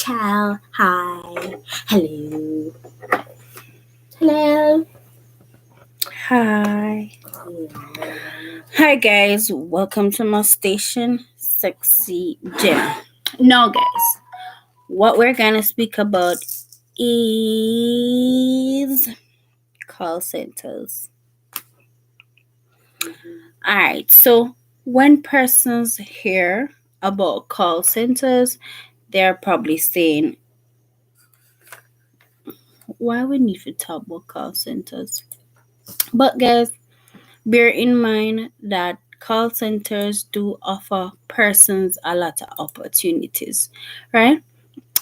Ciao. Hi. Hello. Hello. Hi. Hi guys, welcome to my station, Sexy Gym. Now guys, what we're gonna speak about is call centers. Alright, so when persons hear about call centers, they're probably saying, why we need to talk about call centers? But guys, bear in mind that call centers do offer persons a lot of opportunities, right?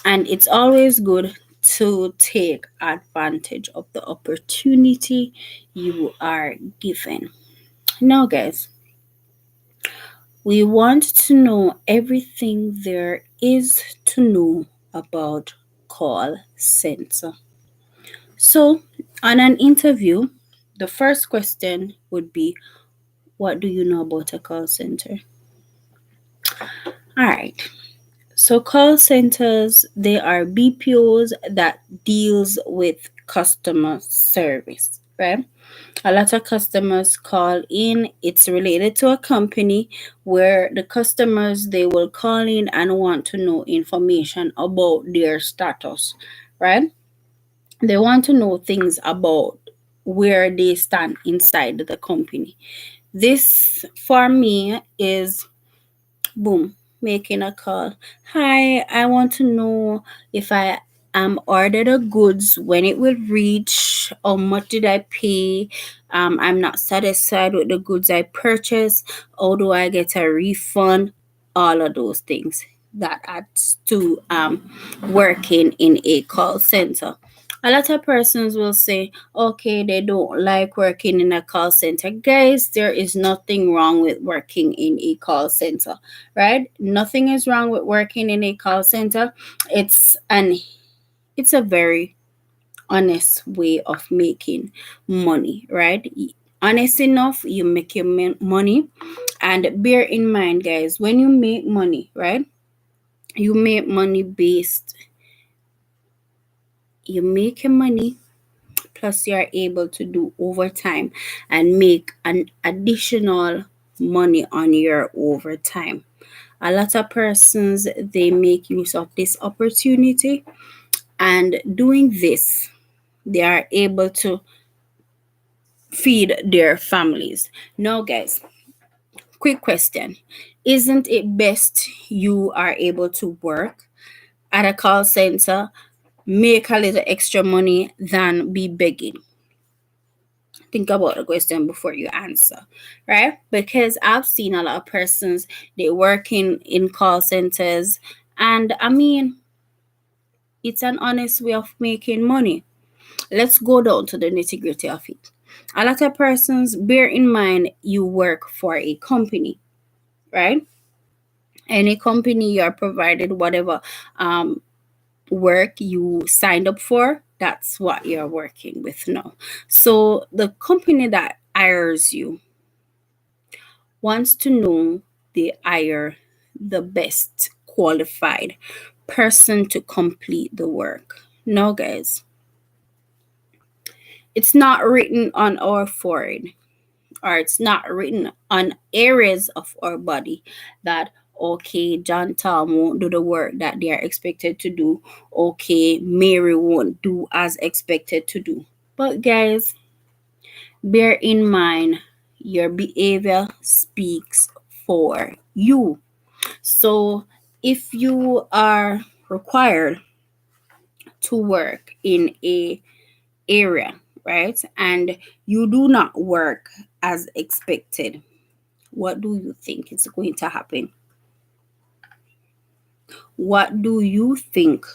And it's always good to take advantage of the opportunity you are given. Now, guys, we want to know everything there is to know about call center. So, on an interview, the first question would be, what do you know about a call center? All right. So call centers, they are BPOs that deals with customer service, right? A lot of customers call in. It's related to a company where the customers they will call in and want to know information about their status, right? They want to know things about where they stand inside the company. This for me is boom, making a call. Hi, I want to know if I am ordered a goods, when it will reach, how much did I pay? I'm not satisfied with the goods I purchased. How do I get a refund? All of those things that adds to working in a call center. A lot of persons will say, okay, they don't like working in a call center. Guys, there is nothing wrong with working in a call center, right? Nothing is wrong with working in a call center. It's an it's a very honest way of making money, right? Honest enough, you make your money. And bear in mind, guys, when you make money, right? You make money based you make your money plus you are able to do overtime and make an additional money on your overtime. A lot of persons they make use of this opportunity, and doing this they are able to feed their families. Now guys, quick question, isn't it best you are able to work at a call center, make a little extra money than be begging? Think about the question before you answer, right? Because I've seen a lot of persons they working in call centers, and I mean it's an honest way of making money. Let's go down to the nitty gritty of it. A lot of persons, bear in mind you work for a company, right? Any company you are provided whatever work you signed up for, that's what you're working with now. So the company that hires you wants to know they hire the best qualified person to complete the work. Now, guys, it's not written on our forehead, or it's not written on areas of our body that okay, John Tom won't do the work that they are expected to do. Okay, Mary won't do as expected to do. But guys, bear in mind your behavior speaks for you. So if you are required to work in a area, right, and you do not work as expected, what do you think is going to happen? What do you think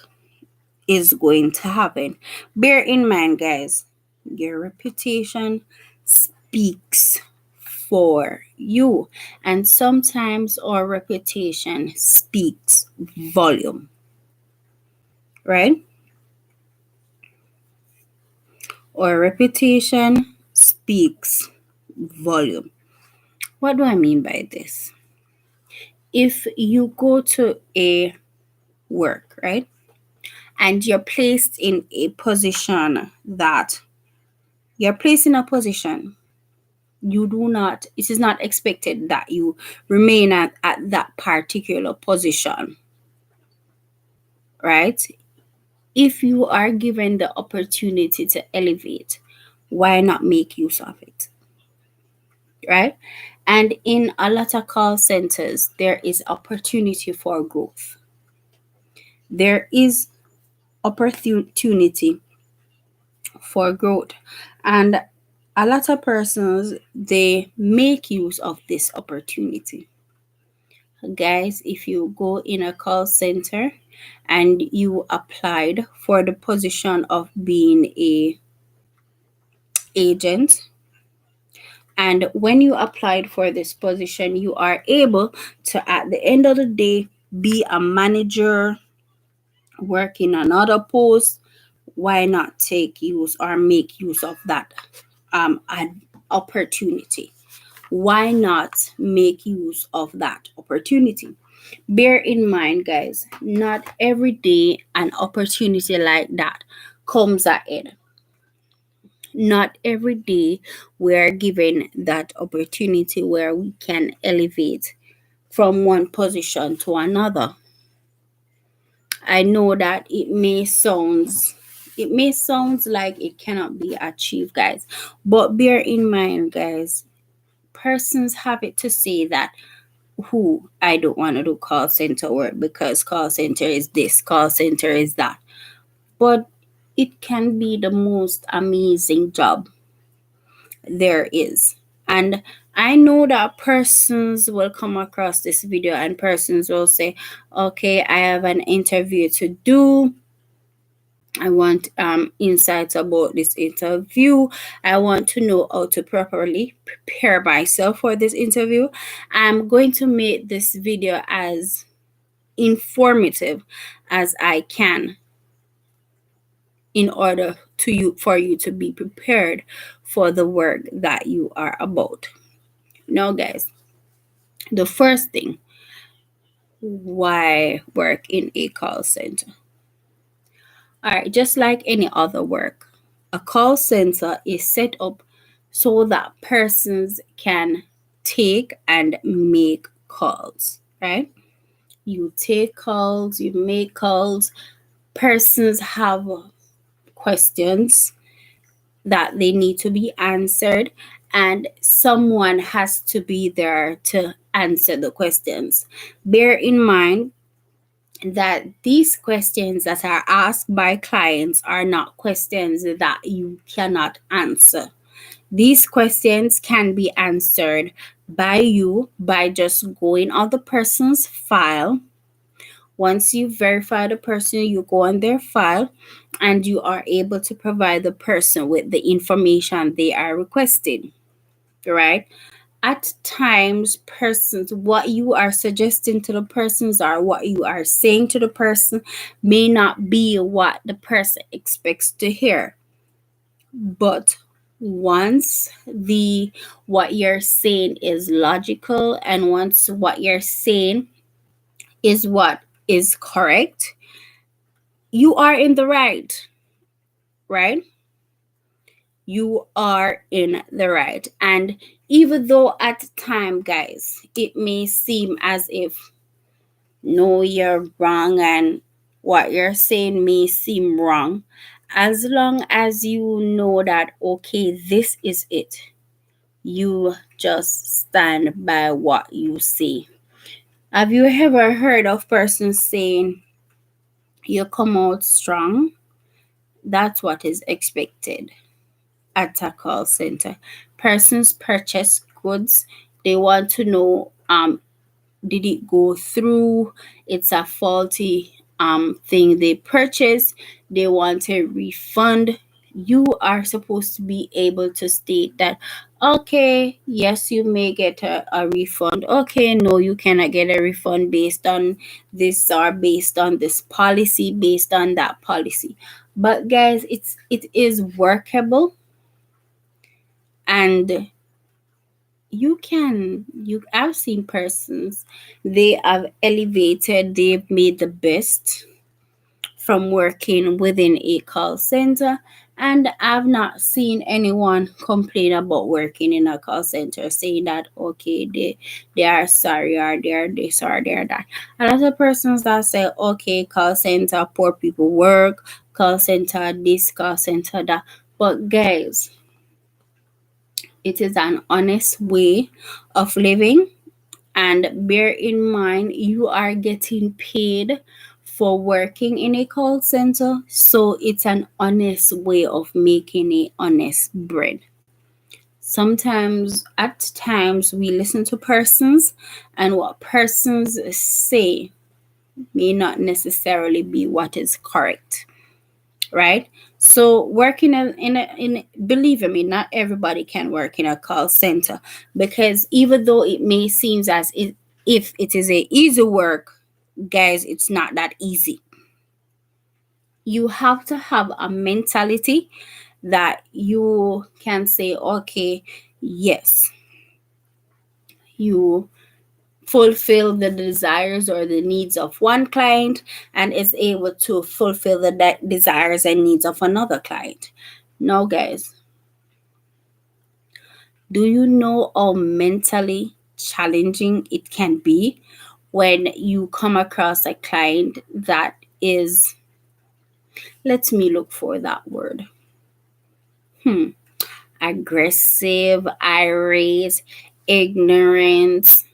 is going to happen? Bear in mind, guys, your reputation speaks for you, and sometimes our reputation speaks volume, right? Our reputation speaks volume. What do I mean by this? If you go to a work, right? and you're placed in a position that you're placed in a position it is not expected that you remain at that particular position, right? If you are given the opportunity to elevate, why not make use of it, right? And in a lot of call centers, there is opportunity for growth. There is opportunity for growth. And a lot of persons, they make use of this opportunity. Guys, if you go in a call center and you applied for the position of being a agent, and when you applied for this position, you are able to, at the end of the day, be a manager, work in another post. Why not take use or make use of that opportunity? Why not make use of that opportunity? Bear in mind, guys, not every day an opportunity like that comes ahead. Not every day we're given that opportunity where we can elevate from one position to another. I know that it may sound like it cannot be achieved, guys, but bear in mind, guys, persons have it to say that who I don't want to do call center work because call center is this, call center is that. But it can be the most amazing job there is. And I know that persons will come across this video and persons will say, okay, I have an interview to do. I want insights about this interview. I want to know how to properly prepare myself for this interview. I'm going to make this video as informative as I can in order for you to be prepared for the work that you are about. Now, guys, the first thing, why work in a call center? All right, just like any other work, a call center is set up so that persons can take and make calls, right? You take calls, you make calls, persons have questions that they need to be answered, and someone has to be there to answer the questions. Bear in mind that these questions that are asked by clients are not questions that you cannot answer. These questions can be answered by you by just going on the person's file. Once you verify the person, you go on their file and you are able to provide the person with the information they are requesting, right? At times, persons, what you are suggesting to the persons or what you are saying to the person may not be what the person expects to hear. But once what you're saying is logical and once what you're saying is what is correct, you are in the right? You are in the right. And even though at the time, guys, it may seem as if no, you're wrong and what you're saying may seem wrong, as long as you know that, okay, this is it, you just stand by what you say. Have you ever heard of persons saying you come out strong? That's what is expected at a call center. Persons purchase goods. They want to know did it go through? It's a faulty thing they purchased. They want a refund. You are supposed to be able to state that, okay, yes, you may get a refund. Okay, no, you cannot get a refund based on this or based on this policy, based on that policy. But guys, it is workable, and I've seen persons, they have elevated, they've made the best from working within a call center, and I've not seen anyone complain about working in a call center saying that okay they are sorry or they're this or they're that. A lot of persons that say okay call center poor people work, call center this, call center that. But guys, it is an honest way of living, and bear in mind you are getting paid for working in a call center, so it's an honest way of making a honest bread. Sometimes at times we listen to persons, and what persons say may not necessarily be what is correct, right? So working in believe me, not everybody can work in a call center, because even though it may seem as if it is a easy work, guys, it's not that easy. You have to have a mentality that you can say okay, yes, you fulfill the desires or the needs of one client and is able to fulfill the desires and needs of another client. Now, guys, do you know how mentally challenging it can be when you come across a client that is, let me look for that word, aggressive, irate, ignorant,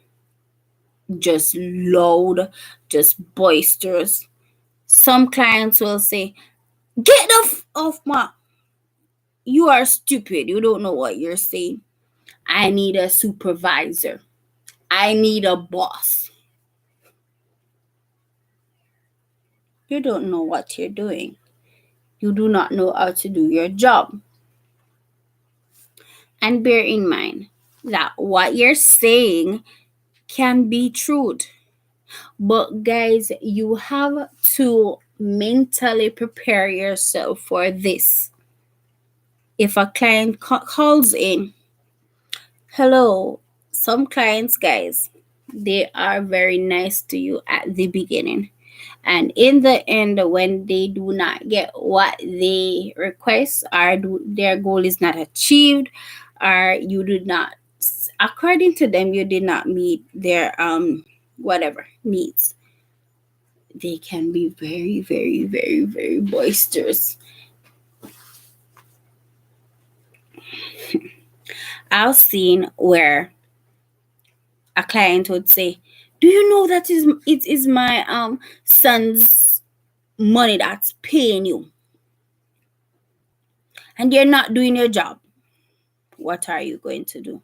just loud, just boisterous? Some clients will say, "Get off my, you are stupid. You don't know what you're saying. I need a supervisor. I need a boss." You don't know what you're doing. You do not know how to do your job. And bear in mind that what you're saying can be truth. But guys, you have to mentally prepare yourself for this. If a client calls in, hello, some clients, guys, they are very nice to you at the beginning. And in the end, when they do not get what they request, or their goal is not achieved, or you did not, according to them, you did not meet their whatever needs, they can be very, very, very, very boisterous. I've seen where a client would say, "Do you know that it is my son's money that's paying you, and you're not doing your job? What are you going to do?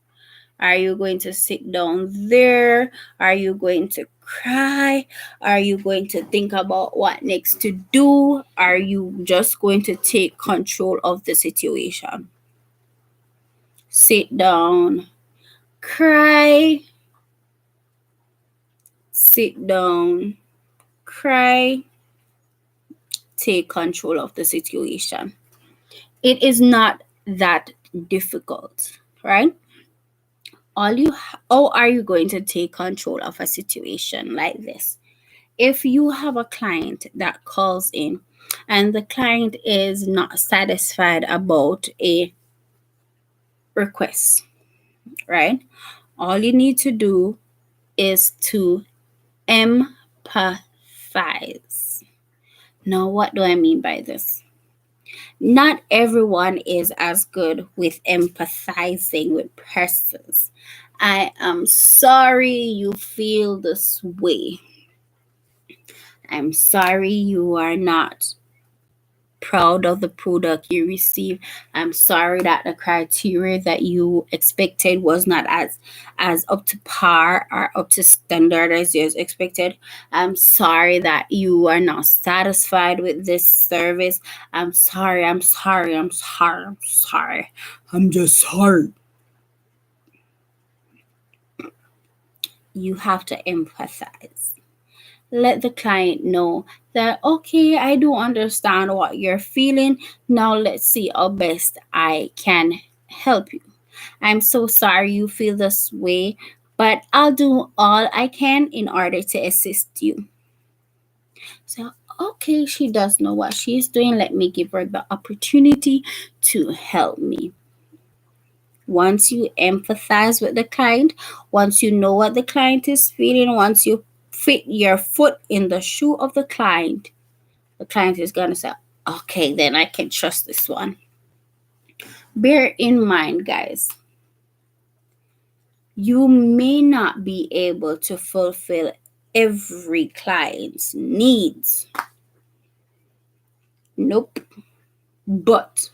Are you going to sit down there? Are you going to cry? Are you going to think about what next to do? Are you just going to take control of the situation? Sit down, cry, sit down, cry, take control of the situation." It is not that difficult, right? How are you going to take control of a situation like this? If you have a client that calls in and the client is not satisfied about a request, right? All you need to do is to empathize. Now, what do I mean by this? Not everyone is as good with empathizing with persons. I am sorry you feel this way. I'm sorry you are not proud of the product you receive. I'm sorry that the criteria that you expected was not as up to par or up to standard as you expected. I'm sorry that you are not satisfied with this service. I'm sorry, I'm sorry, I'm sorry, I'm sorry. I'm just sorry. You have to empathize. Let the client know that okay, I do understand what you're feeling. Now let's see how best I can help you. I'm so sorry you feel this way, but I'll do all I can in order to assist you. So, okay, she does know what she's doing. Let me give her the opportunity to help me. Once you empathize with the client, once you know what the client is feeling, once you fit your foot in the shoe of the client is going to say, okay, then I can trust this one. Bear in mind, guys, you may not be able to fulfill every client's needs. Nope. But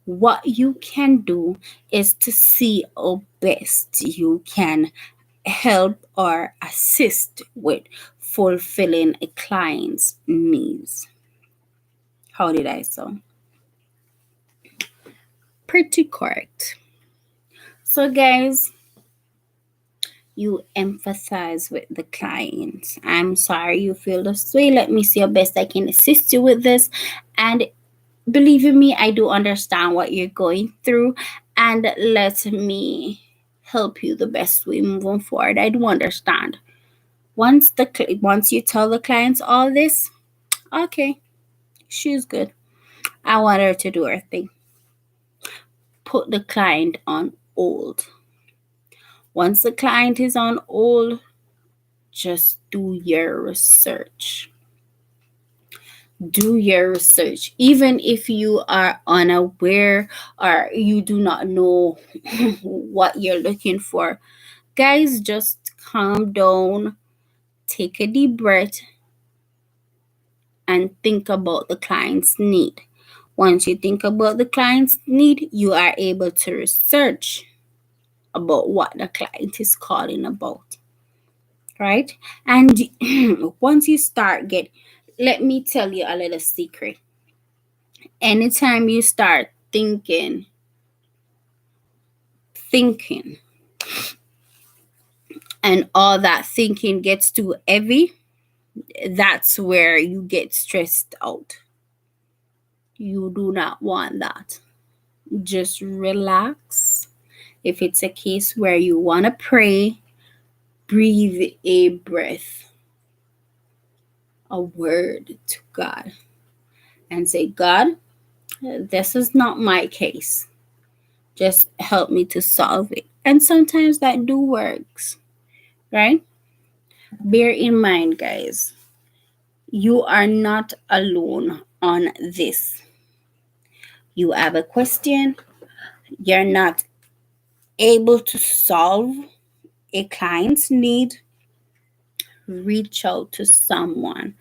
what you can do is to see how best you can help or assist with fulfilling a client's needs. How did I sound? Pretty correct. So, guys, you empathize with the client. I'm sorry you feel this way. Let me see how best I can assist you with this. And believe in me, I do understand what you're going through. And let me help you the best way moving forward. I do understand. Once you tell the clients all this, okay, she's good. I want her to do her thing. Put the client on hold. Once the client is on hold, just do your research. Do your research. Even if you are unaware or you do not know what you're looking for, guys, just calm down, take a deep breath, and think about the client's need. Once you think about the client's need, you are able to research about what the client is calling about, right? And once you start let me tell you a little secret. Anytime you start thinking, and all that thinking gets too heavy, that's where you get stressed out. You do not want that. Just relax. If it's a case where you want to pray, breathe a breath, a word to God, and say, God, this is not my case. Just help me to solve it. And sometimes that do works, right? Bear in mind, guys, you are not alone on this. You have a question, you're not able to solve a client's need, reach out to someone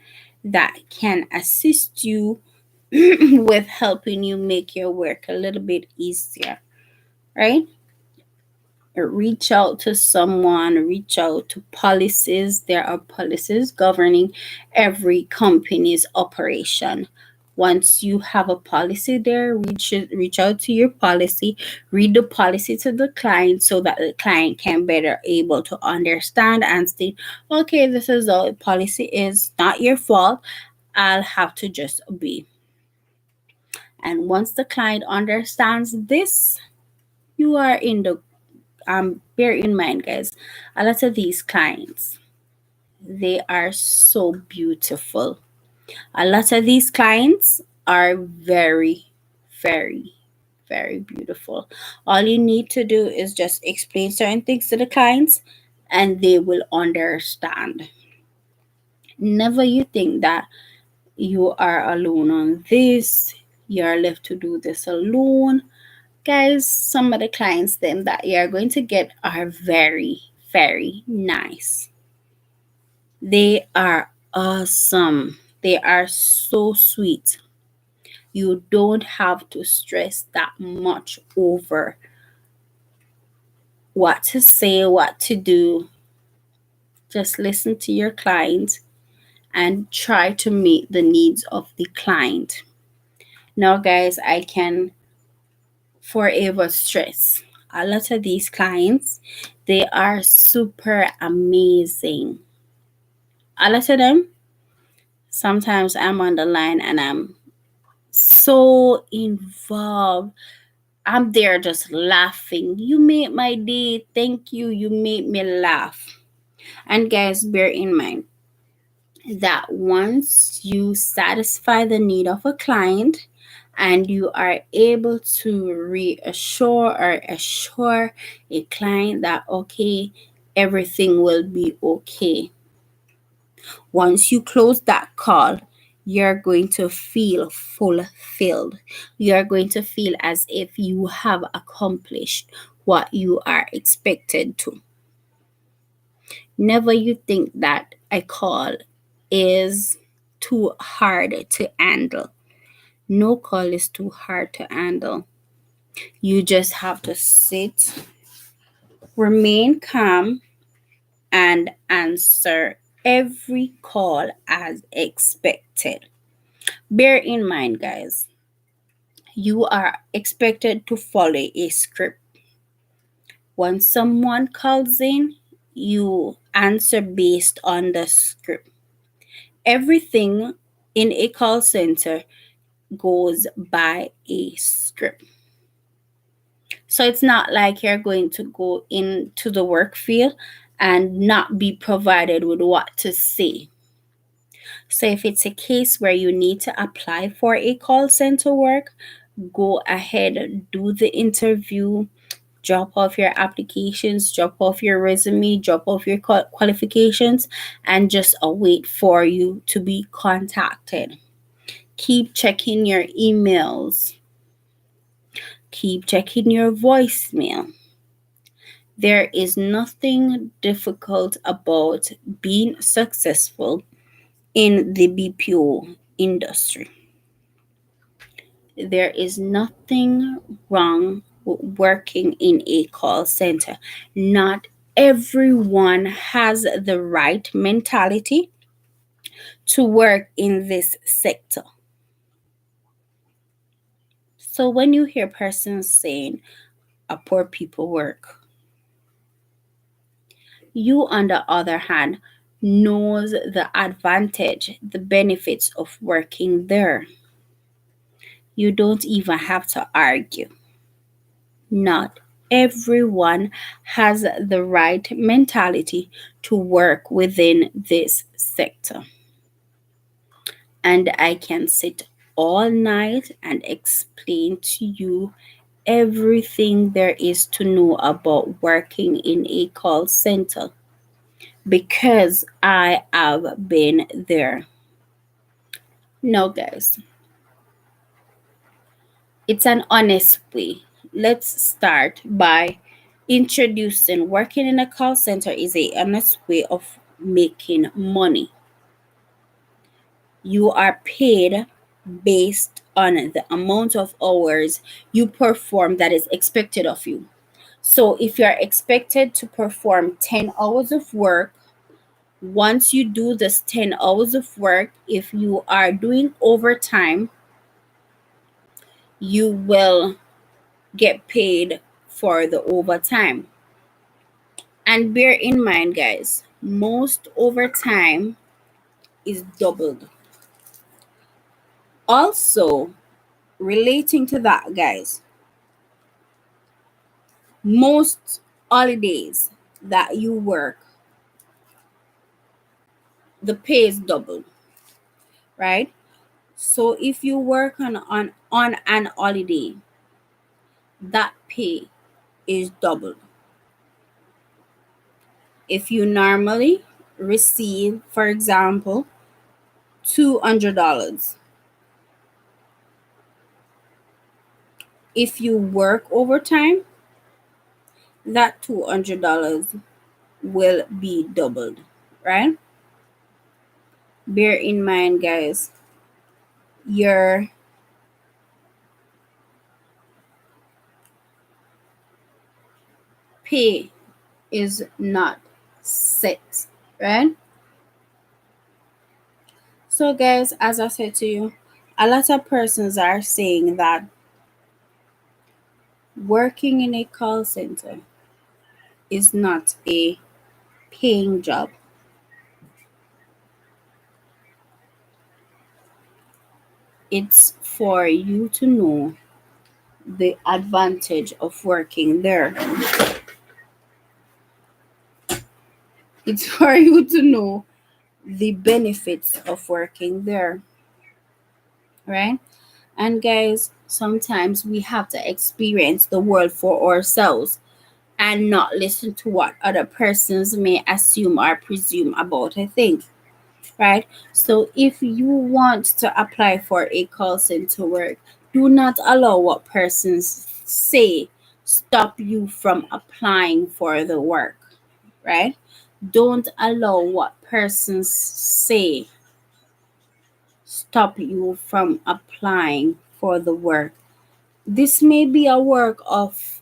that can assist you with helping you make your work a little bit easier, right? Reach out to someone, reach out to policies. There are policies governing every company's operation. Once you have a policy there, reach out to your policy, read the policy to the client so that the client can better able to understand and say, okay, this is how the policy is, not your fault. I'll have to just obey. And once the client understands this, you are in the bear in mind, guys, a lot of these clients, they are so beautiful. A lot of these clients are very, very, very beautiful. All you need to do is just explain certain things to the clients and they will understand. Never you think that you are alone on this, you're left to do this alone. Guys, some of the clients them that you're going to get are very, very nice. They are awesome. They are so sweet. You don't have to stress that much over what to say, what to do. Just listen to your client and try to meet the needs of the client. Now, guys, I can forever stress. A lot of these clients, they are super amazing. A lot of them, sometimes I'm on the line and I'm so involved. I'm there just laughing. You made my day. Thank you. You made me laugh. And guys, bear in mind, that once you satisfy the need of a client and you are able to reassure or assure a client that, okay, everything will be okay. Once you close that call, you're going to feel fulfilled. You're going to feel as if you have accomplished what you are expected to. Never you think that a call is too hard to handle. No call is too hard to handle. You just have to sit, remain calm, and answer every call as expected. Bear in mind, guys, you are expected to follow a script. When someone calls in, you answer based on the script. Everything in a call center goes by a script. So it's not like you're going to go into the work field and not be provided with what to say. So if it's a case where you need to apply for a call center work, go ahead, do the interview, drop off your applications, drop off your resume, drop off your qualifications, and just await for you to be contacted. Keep checking your emails. Keep checking your voicemail. There is nothing difficult about being successful in the BPO industry. There is nothing wrong with working in a call center. Not everyone has the right mentality to work in this sector. So when you hear persons saying, a poor people work, you, on the other hand, knows the advantage, the benefits of working there. You don't even have to argue. Not everyone has the right mentality to work within this sector. And I can sit all night and explain to you everything there is to know about working in a call center because I have been there. No, guys, it's an honest way. Let's start by introducing working in a call center is a honest way of making money. You are paid based on the amount of hours you perform that is expected of you. So if you're expected to perform 10 hours of work, once you do this 10 hours of work, if you are doing overtime, you will get paid for the overtime. And bear in mind, guys, most overtime is doubled. Also, relating to that, guys, most holidays that you work, the pay is doubled, right? So if you work on an holiday, that pay is doubled. If you normally receive, for example, $200, if you work overtime, that $200 will be doubled, right? Bear in mind, guys, your pay is not set, right? So, guys, as I said to you, a lot of persons are saying that working in a call center is not a paying job. It's for you to know the advantage of working there. It's for you to know the benefits of working there, right? And guys, sometimes we have to experience the world for ourselves and not listen to what other persons may assume or presume about a thing, right? So if you want to apply for a call center work, do not allow what persons say stop you from applying for the work, right? Don't allow what persons say stop you from applying for the work. This may be a work of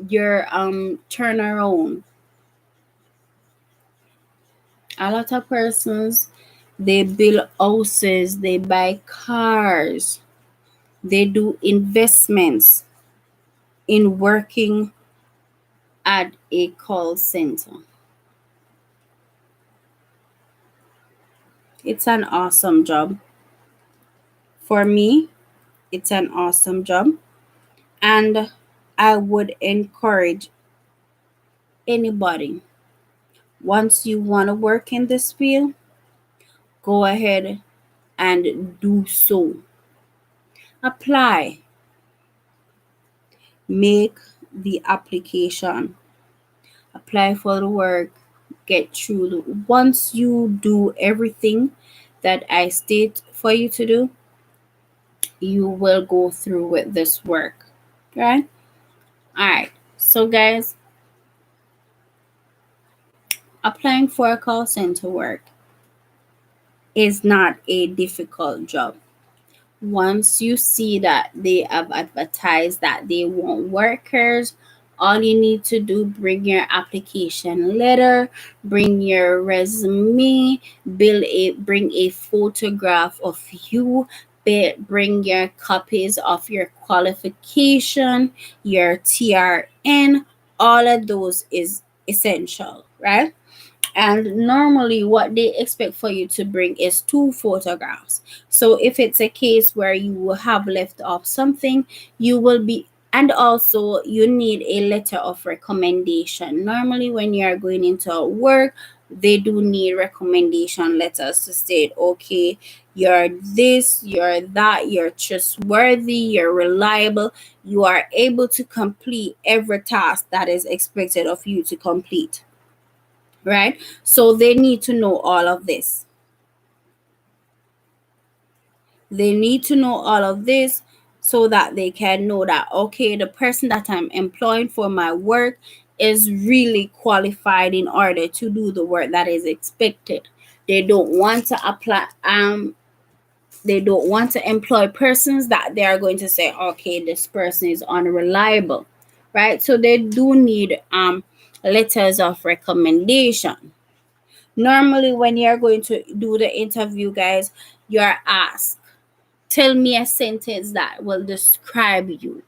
your turnaround. A lot of persons, they build houses, they buy cars, they do investments in working at a call center. It's an awesome job. For me, it's an awesome job. And I would encourage anybody, once you want to work in this field, go ahead and do so. Apply, make the application, apply for the work, get through. Once you do everything that I state for you to do, you will go through with this work. Right? All right. So, guys, applying for a call center work is not a difficult job. Once you see that they have advertised that they want workers, all you need to do, bring your application letter, bring your resume, bring a photograph of you, bring your copies of your qualification, your TRN. All of those is essential, right? And normally what they expect for you to bring is 2 photographs. So if it's a case where you will have left off something, you will be, and also you need a letter of recommendation. Normally when you are going into work, they do need recommendation letters to state, okay, you're this, you're that, you're trustworthy, you're reliable, you are able to complete every task that is expected of you to complete, right? So they need to know all of this. They need to know all of this so that they can know that, okay, the person that I'm employing for my work is really qualified in order to do the work that is expected. They don't want to apply they don't want to employ persons that they are going to say, okay, this person is unreliable, right? So they do need letters of recommendation. Normally, when you're going to do the interview, guys, you're asked, tell me a sentence that will describe you.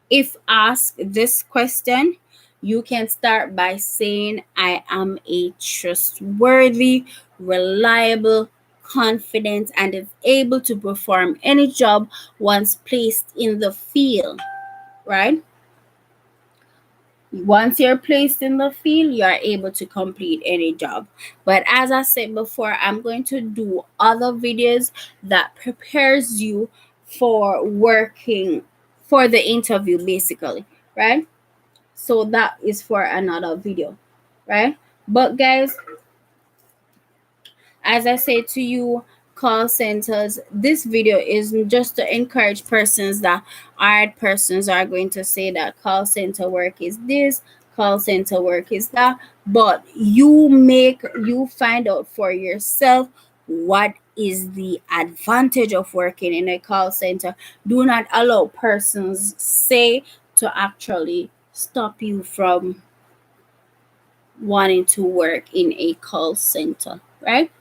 If asked this question, you can start by saying, I am a trustworthy, reliable, confident, and is able to perform any job once placed in the field, right? Once you're placed in the field, you are able to complete any job. But as I said before, I'm going to do other videos that prepares you for working for the interview, basically, right? So that is for another video, right? But guys, as I say to you, call centers, this video is just to encourage persons that are going to say that call center work is this, call center work is that, but you find out for yourself what is the advantage of working in a call center. Do not allow persons say to actually stop you from wanting to work in a call center, right?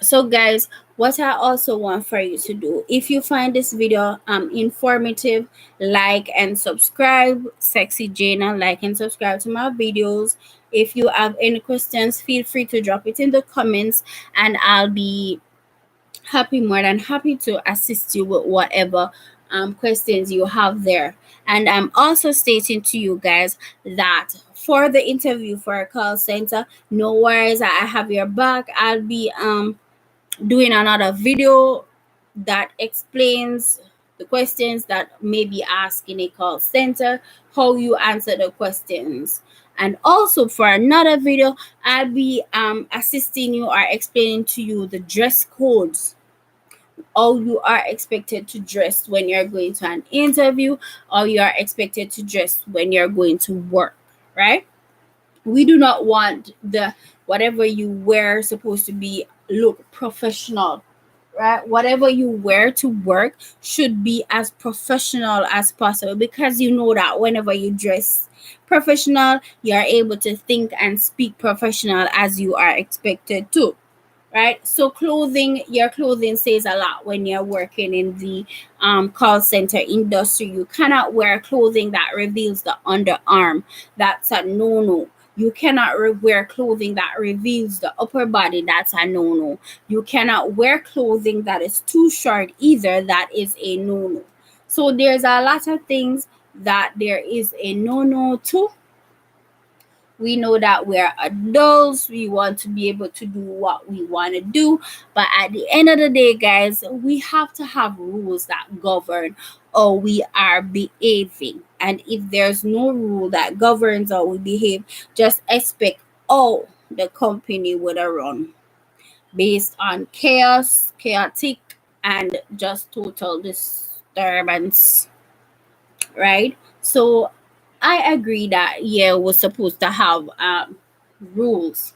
So guys, what I also want for you to do, if you find this video informative, like and subscribe. Sexy Jana, like and subscribe to my videos. If you have any questions, feel free to drop it in the comments, and I'll be more than happy to assist you with whatever questions you have there. And I'm also stating to you guys that for the interview for a call center, no worries, I have your back. I'll be doing another video that explains the questions that may be asked in a call center, how you answer the questions. And also for another video, I'll be assisting you or explaining to you the dress codes, how you are expected to dress when you're going to an interview, or you are expected to dress when you're going to work, right? We do not want the whatever you wear supposed to be look professional, right? Whatever you wear to work should be as professional as possible, because you know that whenever you dress professional, you are able to think and speak professional as you are expected to, right? So your clothing says a lot when you're working in the call center industry. You cannot wear clothing that reveals the underarm. That's a no-no. You cannot wear clothing that reveals the upper body. That's a no-no. You cannot wear clothing that is too short either. That is a no-no. So there's a lot of things that there is a no-no to. We know that we're adults. We want to be able to do what we want to do. But at the end of the day, guys, we have to have rules that govern how we are behaving. And if there's no rule that governs how we behave, just expect how the company would run based on chaotic, and just total disturbance, right? So I agree that we're supposed to have rules.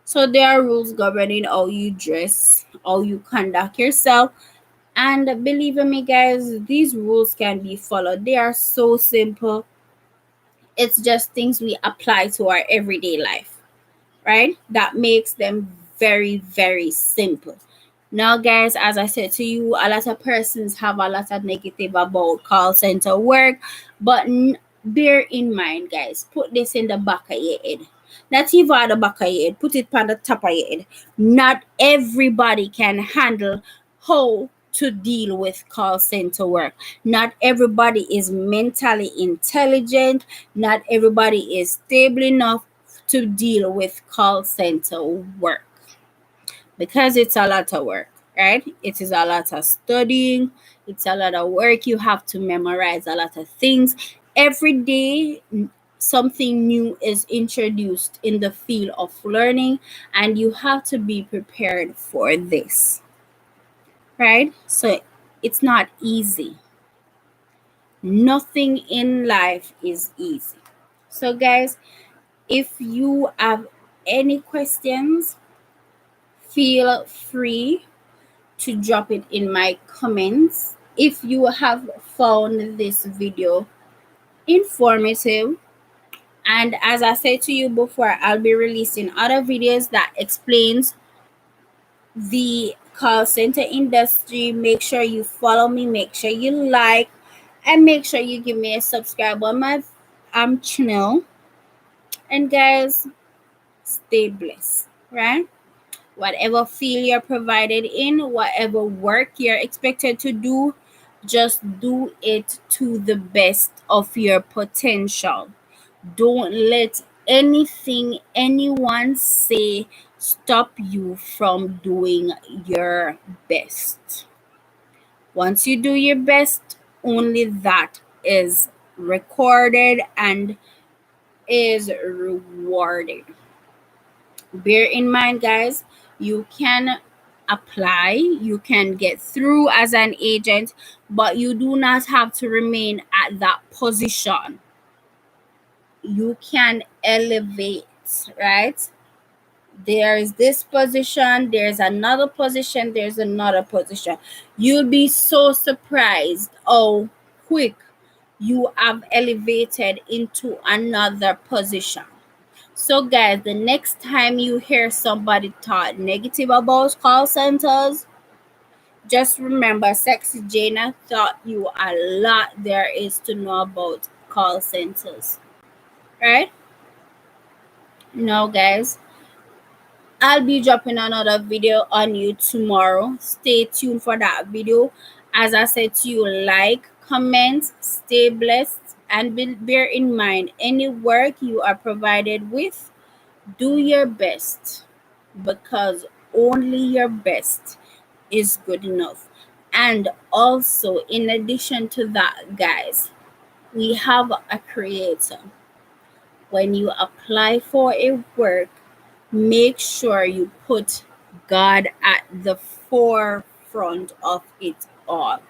So there are rules governing how you dress, how you conduct yourself. And believe me, guys, these rules can be followed. They are so simple. It's just things we apply to our everyday life, right? That makes them very, very simple. Now, guys, as I said to you, a lot of persons have a lot of negative about call center work, but bear in mind, guys, put this in the back of your head. Not even at the back of your head, put it on the top of your head. Not everybody can handle how to deal with call center work. Not everybody is mentally intelligent. Not everybody is stable enough to deal with call center work, because it's a lot of work, right? It is a lot of studying, it's a lot of work. You have to memorize a lot of things. Every day, something new is introduced in the field of learning, and you have to be prepared for this, right? So it's not easy. Nothing in life is easy. So, guys, if you have any questions, feel free to drop it in my comments. If you have found this video informative, and as I said to you before, I'll be releasing other videos that explains the call center industry. Make sure you follow me, make sure you like, and make sure you give me a subscribe on my channel. And guys, stay blessed, right? Whatever field you're provided in, whatever work you're expected to do, just do it to the best of your potential. Don't let anything anyone say stop you from doing your best. Once you do your best, only that is recorded and is rewarded. Bear in mind, guys, you can apply, you can get through as an agent, but you do not have to remain at that position. You can elevate, right? There's this position, there's another position, there's another position. You'll be so surprised how quick you have elevated into another position. So, guys, the next time you hear somebody talk negative about call centers, just remember Sexy Jana taught you a lot there is to know about call centers. Right? Now, guys, I'll be dropping another video on you tomorrow. Stay tuned for that video. As I said to you, like, comment, stay blessed, and bear in mind any work you are provided with, do your best, because only your best is good enough. And also, in addition to that, guys, we have a creator. When you apply for a work, make sure you put God at the forefront of it all.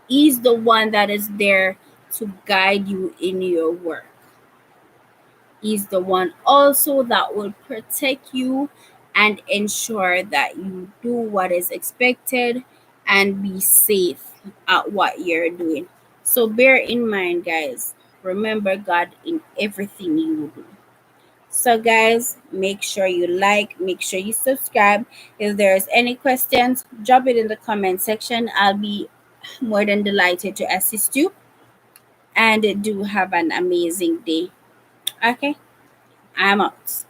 He's the one that is there to guide you in your work. He's the one also that will protect you and ensure that you do what is expected and be safe at what you're doing. So bear in mind, guys, remember God in everything you do. So, guys, make sure you like, make sure you subscribe. If there's any questions, drop it in the comment section. I'll be more than delighted to assist you. And do have an amazing day. Okay, I'm out.